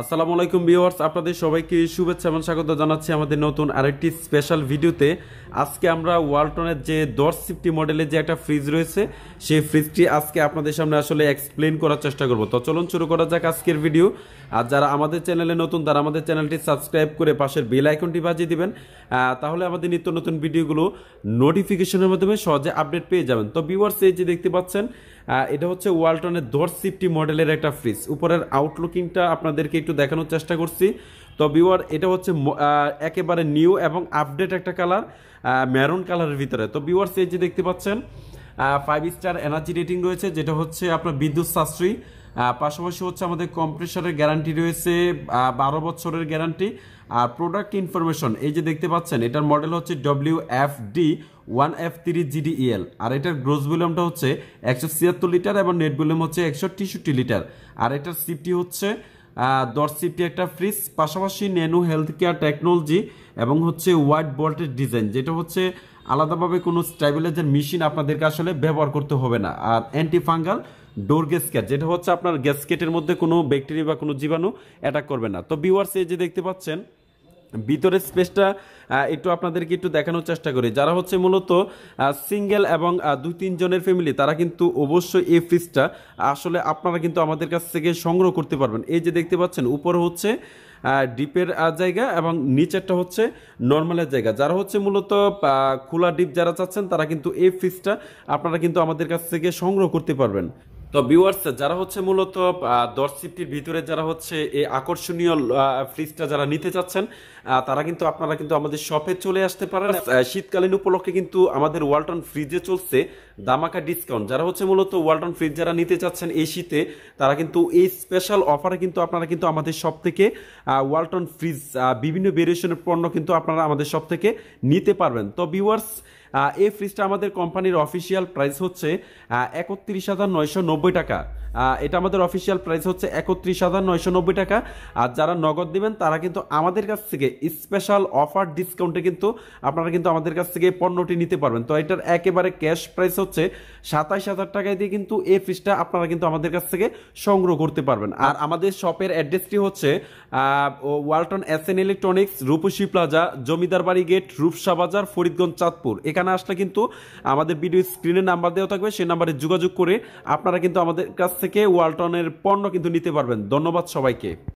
আসসালামু আলাইকুম ভিউয়ার্স, আপনাদের সবাইকে শুভেচ্ছা এবং স্বাগত জানাচ্ছি আমাদের নতুন আরেকটি স্পেশাল ভিডিওতে। আজকে আমরা ওয়ালটনের যে 1050 মডেলের যে একটা ফ্রিজ রয়েছে সেই ফ্রিজটি আজকে আপনাদের সামনে আসলে এক্সপ্লেন করার চেষ্টা করব। তো চলুন শুরু করা যাক আজকের ভিডিও। আর যারা আমাদের চ্যানেলে নতুন তারা আমাদের চ্যানেলটি সাবস্ক্রাইব করে পাশের বেল আইকনটি বাজিয়ে দিবেন, তাহলে আমাদের নিত্য নতুন ভিডিওগুলো নোটিফিকেশনের মাধ্যমে সহজে আপডেট পেয়ে যাবেন। তো ভিউয়ার্স, এই যে দেখতে পাচ্ছেন এটা হচ্ছে ওয়ালটনের 1050 মডেলের একটা ফ্রিজ। উপরের আউটলুকিংটা আপনাদেরকে একটু দেখানোর চেষ্টা করছি। তো ভিউয়ার, এটা হচ্ছে একেবারে নিউ এবং আপডেট একটা কালার, মেরুন কালারের ভিতরে। তো ভিউয়ার্স, এই যে দেখতে পাচ্ছেন 5 স্টার এনার্জি রেটিং রয়েছে, যেটা হচ্ছে আপনার বিদ্যুৎ সাশ্রয়ী। পাশাপাশি হচ্ছে আমাদের কম্প্রেসরের গ্যারান্টি রয়েছে 12 বছরের গ্যারান্টি। আর প্রোডাক্ট ইনফরমেশন এই যে দেখতে পাচ্ছেন, এটার মডেল হচ্ছে WFD 1F3GDEL। আর এটার গ্রোস ভলিউমটা হচ্ছে 176 লিটার এবং নেট ভলিউম হচ্ছে 163 লিটার। আর এটার সিফটি হচ্ছে 10 সিফটি একটা ফ্রিজ। পাশাপাশি ন্যানো হেলথ কেয়ার টেকনোলজি এবং হচ্ছে ওয়াইড ভোল্টেজ ডিজাইন, যেটা হচ্ছে আলাদাভাবে কোনো স্টেবিলাইজার মেশিন আপনাদেরকে আসলে ব্যবহার করতে হবে না। আর অ্যান্টি ফাঙ্গাল ডোর গ্যাসকেট, যেটা হচ্ছে আপনার গ্যাসকেটের মধ্যে কোনো ব্যাকটেরিয়া বা কোনো জীবাণু অ্যাটাক করবে না। তো ভিউয়ার্স, এই যে দেখতে পাচ্ছেন ভিতরের স্পেসটা একটু আপনাদেরকে একটু দেখানোর চেষ্টা করি। যারা হচ্ছে মূলত সিঙ্গেল এবং 2-3 জনের ফ্যামিলি, তারা কিন্তু অবশ্যই এই ফ্রিজটা আসলে আপনারা কিন্তু আমাদের কাছ থেকে সংগ্রহ করতে পারবেন। এই যে দেখতে পাচ্ছেন উপরে হচ্ছে ডিপের জায়গা এবং নিচেরটা হচ্ছে নর্মালের জায়গা। যারা হচ্ছে মূলত খোলা ডিপ যারা চাচ্ছেন, তারা কিন্তু এই ফ্রিজটা আপনারা কিন্তু আমাদের কাছ থেকে সংগ্রহ করতে পারবেন। তো ভিউয়ার্স, যারা হচ্ছে মূলত 1050 ভিতরে যারা হচ্ছে এই আকর্ষণীয় ফ্রিজটা যারা নিতে চাচ্ছেন, তারা কিন্তু আপনারা কিন্তু আমাদের শপে চলে আসতে পারেন। শীতকালীন উপলক্ষে কিন্তু আমাদের ওয়ালটন ফ্রিজে চলছে দামাকা ডিসকাউন্ট। যারা হচ্ছে মূলত ওয়ালটন ফ্রিজ যারা নিতে চাচ্ছেন এই শীতে, তারা কিন্তু এই স্পেশাল অফারে কিন্তু আপনারা কিন্তু আমাদের শপ থেকে ওয়ালটন ফ্রিজ বিভিন্ন ভেরিয়েশনের পণ্য কিন্তু আপনারা আমাদের শপ থেকে নিতে পারবেন। তো ভিউয়ার্স, এই ফ্রিজটা আমাদের কোম্পানির অফিসিয়াল প্রাইস হচ্ছে 31,990 টাকা। এটা আমাদের অফিসিয়াল প্রাইস হচ্ছে 31,990 টাকা। আর যারা নগদ দিবেন তারা কিন্তু আমাদের কাছ থেকে স্পেশাল অফার ডিসকাউন্টে কিন্তু আপনারা কিন্তু আমাদের কাছ থেকে পণ্যটি নিতে পারবেন। তো এটার একেবারে ক্যাশ প্রাইস হচ্ছে 27,000 টাকায় দিয়ে কিন্তু এই ফ্রিজটা আপনারা কিন্তু আমাদের কাছ থেকে সংগ্রহ করতে পারবেন। আর আমাদের শপের অ্যাড্রেসটি হচ্ছে ওয়ালটন SN ইলেকট্রনিক্স, রূপসী প্লাজা, জমিদার বাড়ি গেট, রূপসা বাজার, ফরিদগঞ্জ, চাঁদপুর। এখানে আসলে কিন্তু আমাদের ভিডিও স্ক্রিনে নাম্বার দেওয়া থাকবে, সেই নাম্বারে যোগাযোগ করে আপনারা কিন্তু আমাদের কাছ থেকে ওয়ালটনের পণ্য কিন্তু নিতে পারবেন। ধন্যবাদ সবাইকে।